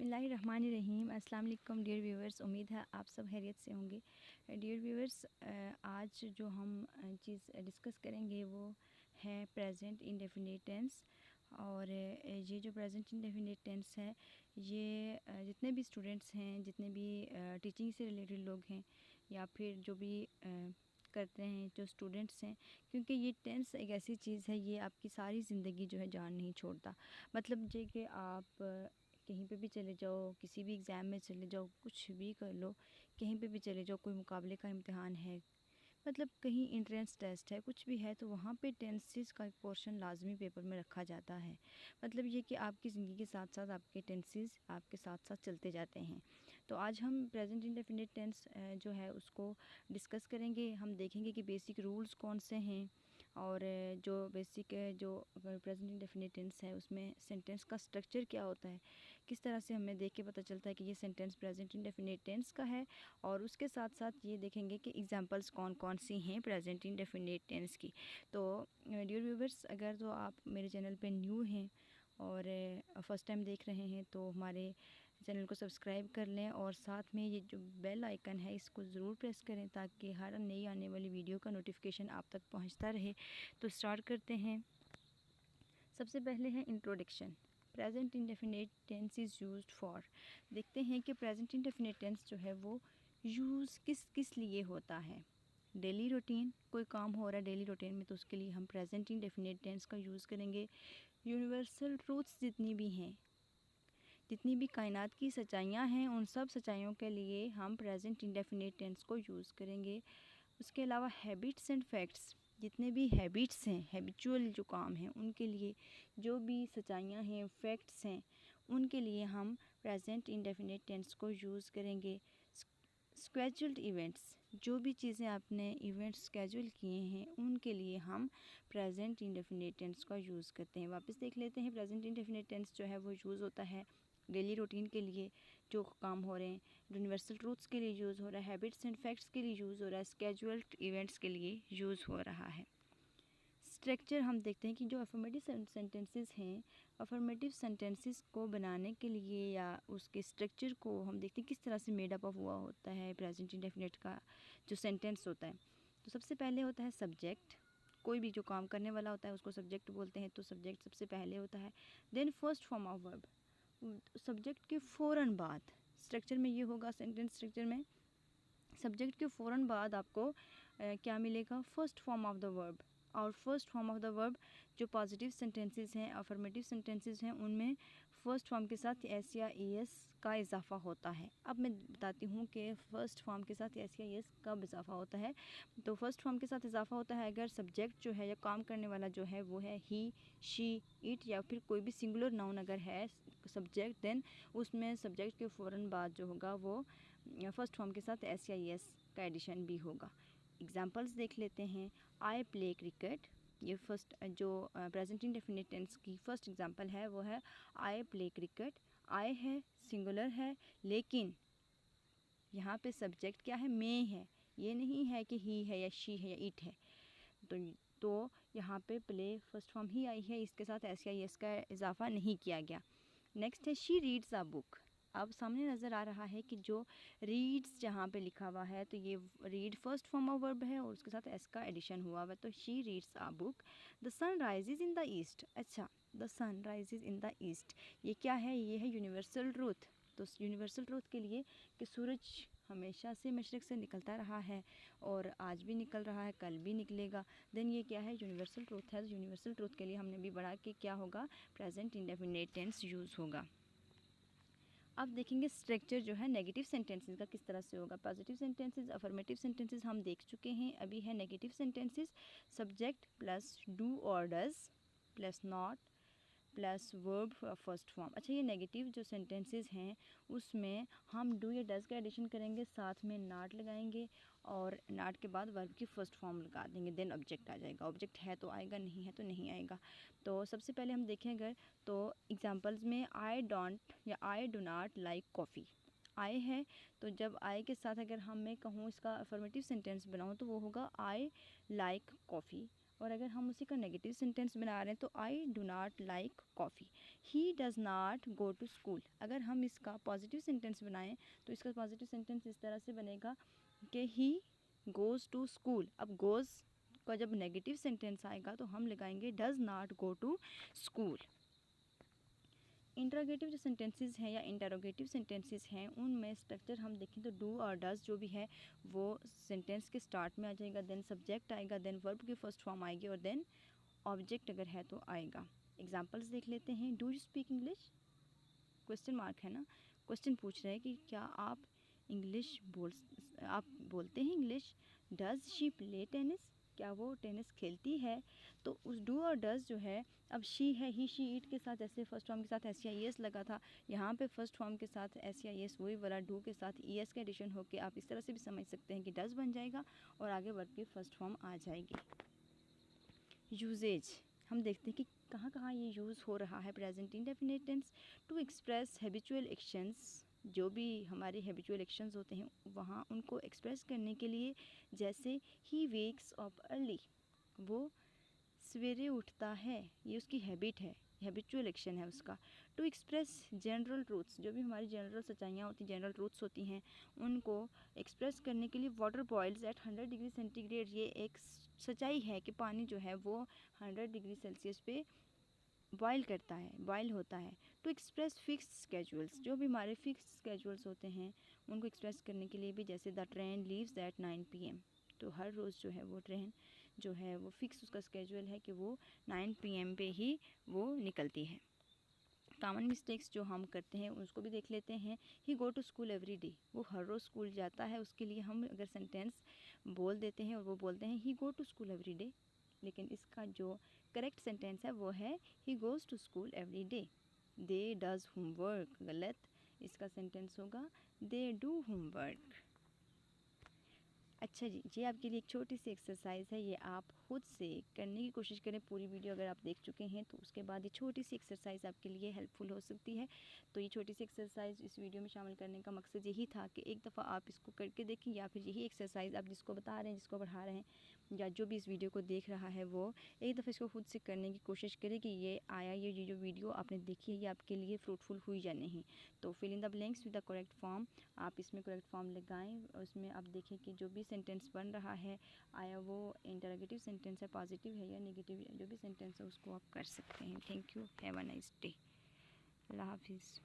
बिस्मिल्लाहिर्रहमानिर्रहीम। अस्सलाम वालेकुम डियर व्यूअर्स, उम्मीद है आप सब खैरियत से होंगे। डियर व्यूअर्स, आज जो हम चीज़ डिस्कस करेंगे वो है प्रेजेंट इंडेफिनिट टेंस। और ये जो प्रेजेंट इंडेफिनिट टेंस है ये जितने भी स्टूडेंट्स हैं, जितने भी टीचिंग से रिलेटेड लोग हैं या फिर जो भी करते हैं जो स्टूडेंट्स हैं, क्योंकि ये टेंस एक ऐसी चीज़ है, ये आपकी सारी ज़िंदगी जो है जान नहीं छोड़ता। मतलब जे कि आप कहीं पे भी चले जाओ, किसी भी एग्ज़ाम में चले जाओ, कुछ भी कर लो, कहीं पे भी चले जाओ, कोई मुकाबले का इम्तिहान है, मतलब कहीं एंट्रेंस टेस्ट है, कुछ भी है, तो वहाँ पे टेंसेस का एक पोर्शन लाजमी पेपर में रखा जाता है। मतलब ये कि आपकी ज़िंदगी के साथ साथ आपके टेंसेस आपके साथ साथ चलते जाते हैं। तो आज हम प्रेजेंट इंडेफिनिट टेंस जो है उसको डिस्कस करेंगे। हम देखेंगे कि बेसिक रूल्स कौन से हैं और जो बेसिक जो प्रेजेंट इंडेफिनिट टेंस है उसमें सेंटेंस का स्ट्रक्चर क्या होता है, किस तरह से हमें देख के पता चलता है कि ये सेंटेंस प्रेजेंट इंडेफिनिट टेंस का है। और उसके साथ साथ ये देखेंगे कि एग्जांपल्स कौन कौन सी हैं प्रेजेंट इंडेफिनिट टेंस की। तो डियर व्यूअर्स, अगर तो आप मेरे चैनल पे न्यू हैं और फर्स्ट टाइम देख रहे हैं तो हमारे चैनल को सब्सक्राइब कर लें और साथ में ये जो बेल आइकन है इसको ज़रूर प्रेस करें ताकि हर नई आने वाली वीडियो का नोटिफिकेशन आप तक पहुंचता रहे। तो स्टार्ट करते हैं। सबसे पहले है introduction. Present indefinite tense is used for. देखते हैं कि प्रेजेंट इंडेफिनिट टेंस जो है वो यूज़ किस किस लिए होता है। डेली रूटीन, कोई काम हो रहा है डेली रूटीन में तो उसके लिए हम प्रेजेंट इंडेफिनिट टेंस का यूज़ करेंगे। यूनिवर्सल ट्रूथ्स जितनी भी हैं, जितनी भी कायनात की सच्चाइयाँ हैं, उन सब सच्चाइयों के लिए हम प्रेजेंट इंडेफिनिट टेंस को यूज़ करेंगे। उसके अलावा हैबिट्स एंड फैक्ट्स, जितने भी हैबिट्स हैं, हैबिचुअल जो काम हैं उनके लिए, जो भी सच्चाइयाँ हैं, फैक्ट्स हैं, उनके लिए हम प्रेजेंट इंडेफिनिट टेंस को यूज़ करेंगे। स्केड्यूल्ड इवेंट्स, जो भी चीज़ें आपने इवेंट्स स्केड्यूल किए हैं उनके लिए हम प्रेजेंट इंडेफिनिट टेंस का यूज़ करते हैं। वापस देख लेते हैं। प्रेजेंट इंडेफिनिट टेंस जो है वो यूज़ होता है डेली रूटीन के लिए, जो काम हो रहे हैं, यूनिवर्सल ट्रूथ्स के लिए यूज़ हो रहा है, हैबिट्स एंड फैक्ट्स के लिए यूज़ हो रहा है, स्केड्यूल्ड इवेंट्स के लिए यूज़ हो रहा है। स्ट्रक्चर हम देखते हैं कि जो अफर्मेटिव सेंटेंसेस हैं, अफर्मेटिव सेंटेंसेस को बनाने के लिए या उसके स्ट्रक्चर को हम देखते हैं किस तरह से मेड अप हुआ होता है प्रेजेंट इंडेफिनिट का जो सेंटेंस होता है। तो सबसे पहले होता है सब्जेक्ट। कोई भी जो काम करने वाला होता है उसको सब्जेक्ट बोलते हैं, तो सब्जेक्ट सबसे पहले होता है। Then first form of verb, subject के फ़ौरन बाद स्ट्रक्चर में ये होगा, सेंटेंस स्ट्रक्चर में सब्जेक्ट के फ़ौरन बाद आपको क्या मिलेगा, first form of the verb. और first form of the verb जो पॉजिटिव सेंटेंसेस हैं, अफर्मेटिव सेंटेंसेस हैं, उनमें फर्स्ट फॉर्म के साथ एस या एस का इजाफा होता है। अब मैं बताती हूँ कि फर्स्ट फॉर्म के साथ एस या एस कब इजाफा होता है। तो फर्स्ट फॉर्म के साथ इजाफा होता है अगर सब्जेक्ट जो है या काम करने वाला जो है वो है ही, शी, इट या फिर कोई भी सिंगुलर नाउन अगर है सब्जेक्ट, देन उसमें सब्जेक्ट के फ़ौरन बाद जो होगा वो फर्स्ट फॉर्म के साथ एस या एस का एडिशन भी होगा। एग्जांपल्स देख लेते हैं। आई प्ले क्रिकेट, ये फर्स्ट जो प्रेजेंट इंडेफिनिट टेंस की फर्स्ट एग्जांपल है वो है आई प्ले क्रिकेट। आई है, सिंगुलर है, लेकिन यहाँ पे सब्जेक्ट क्या है, मे है, ये नहीं है कि ही है या शी है या इट है। तो यहाँ पे प्ले फर्स्ट फॉर्म ही आई है, इसके साथ एस या एस का इजाफा नहीं किया गया। नेक्स्ट है शी रीड्स अ बुक। अब सामने नज़र आ रहा है कि जो रीड्स जहाँ पे लिखा हुआ है तो ये read first form of verb है और उसके साथ एस का एडिशन हुआ हुआ है, तो she reads a book. The sun rises in the east. अच्छा, the sun rises in the east, ये क्या है, ये है यूनिवर्सल ट्रूथ। तो यूनिवर्सल ट्रूथ के लिए कि सूरज हमेशा से मशरक़ से निकलता रहा है और आज भी निकल रहा है, कल भी निकलेगा, देन ये क्या है, यूनिवर्सल ट्रूथ है। यूनिवर्सल ट्रूथ के लिए हमने भी बढ़ा के क्या होगा, प्रेजेंट इंडेफिनिट टेंस यूज़ होगा। अब देखेंगे स्ट्रक्चर जो है नेगेटिव सेंटेंसेस का किस तरह से होगा। पॉजिटिव सेंटेंसेस, अफर्मेटिव सेंटेंसेस हम देख चुके हैं, अभी है negative sentences. Subject plus do और does plus not plus verb first form. अच्छा, ये नेगेटिव जो सेंटेंसेस हैं उसमें हम डू या डज का एडिशन करेंगे, साथ में नॉट लगाएंगे और नॉट के बाद वर्ब की फर्स्ट फॉर्म लगा देंगे, देन ऑब्जेक्ट आ जाएगा। ऑब्जेक्ट है तो आएगा, नहीं है तो नहीं आएगा। तो सबसे पहले हम देखें अगर तो एग्जांपल्स में आई डोंट या I do not like coffee. I है तो जब आई के साथ अगर हम मैं कहूँ इसका अफर्मेटिव सेंटेंस बनाऊँ तो वो होगा आई लाइक कॉफ़ी। और अगर हम उसी का नेगेटिव सेंटेंस बना रहे हैं तो I do not like coffee, he does not go to school. अगर हम इसका पॉजिटिव सेंटेंस बनाएं तो इसका पॉजिटिव सेंटेंस इस तरह से बनेगा कि ही गोज़ टू स्कूल। अब गोज़ का जब नेगेटिव सेंटेंस आएगा तो हम लगाएंगे does not go to school. Interrogative जो सेंटेंसेस हैं या इंटरोगेटिव सेंटेंसेस हैं उनमें स्ट्रक्चर हम देखें तो डू और डज़ जो भी है वो सेंटेंस के स्टार्ट में आ जाएगा, देन सब्जेक्ट आएगा, देन वर्ब की फर्स्ट फॉर्म आएगी और देन ऑब्जेक्ट अगर है तो आएगा। एग्जांपल्स देख लेते हैं। Do you speak English, question mark है ना, क्वेश्चन पूछ रहे हैं कि क्या आप बोलते हैं English. Does she play tennis, क्या वो टेनिस खेलती है। तो उस डू और डज़ जो है, अब शी है, ही शी इट के साथ ऐसे फर्स्ट फॉर्म के साथ एस या एस लगा था, यहाँ पे फर्स्ट फॉर्म के साथ एस या एस वही वाला डू के साथ ई एस का एडिशन होकर आप इस तरह से भी समझ सकते हैं कि डज़ बन जाएगा और आगे वर्ब की फर्स्ट फॉर्म आ जाएगी। यूजेज हम देखते हैं कि कहाँ कहाँ ये यूज़ हो रहा है present indefinite tense to express habitual actions. जो भी हमारे हैबिचुअल एक्शंस होते हैं वहाँ उनको एक्सप्रेस करने के लिए, जैसे ही वेक्स अप अर्ली, वो सवेरे उठता है, ये उसकी हैबिट है, हैबिचुअल एक्शन है उसका। टू एक्सप्रेस जनरल ट्रूथ्स, जो भी हमारी जनरल सच्चाइयाँ होती हैं, जनरल ट्रूथ्स होती हैं, उनको एक्सप्रेस करने के लिए water boils at 100 degree centigrade, ये एक सच्चाई है कि पानी जो है वो 100 डिग्री सेल्सियस पे बॉयल करता है, बॉयल होता है। टू एक्सप्रेस फिक्स स्केजुअल्स, जो भी हमारे फिक्स स्केजुअल्स होते हैं उनको एक्सप्रेस करने के लिए भी, जैसे the train leaves eight 9 PM, तो हर रोज़ जो है वो ट्रेन जो है वो फिक्स उसका स्केजुअल है कि वो 9 PM पे ही वो निकलती है। कॉमन मिस्टेक्स जो हम करते हैं उसको भी देख लेते हैं। He go to school every day, वो हर रोज़ स्कूल जाता है, उसके लिए हम अगर सेंटेंस बोल देते हैं और वो बोलते हैं he go to school every day, लेकिन इसका जो करेक्ट सेंटेंस है वो है he goes to school every day. They does homework, गलत, इसका सेंटेंस होगा दे डू होमवर्क। अच्छा जी, ये आपके लिए एक छोटी सी एक्सरसाइज है, ये आप खुद से करने की कोशिश करें। पूरी वीडियो अगर आप देख चुके हैं तो उसके बाद ये छोटी सी एक्सरसाइज आपके लिए हेल्पफुल हो सकती है। तो ये छोटी सी एक्सरसाइज इस वीडियो में शामिल करने का मकसद यही था कि एक दफ़ा आप इसको करके देखें, या फिर यही एक्सरसाइज आप जिसको बता रहे हैं, जिसको पढ़ा रहे हैं, या जो भी इस वीडियो को देख रहा है वो एक दफ़ा इसको खुद से करने की कोशिश करे कि ये जो वीडियो आपने देखी है ये आपके लिए फ्रूटफुल हुई या नहीं। तो fill in the blanks with the correct form, आप इसमें करेक्ट फॉर्म लगाएं और उसमें आप देखें कि जो भी सेंटेंस बन रहा है आया वो इंटरोगेटिव सेंटेंस है, पॉजिटिव है या नेगेटिव, जो भी सेंटेंस है उसको आप कर सकते हैं। Thank you, have a nice day, अल्लाह हाफिज़।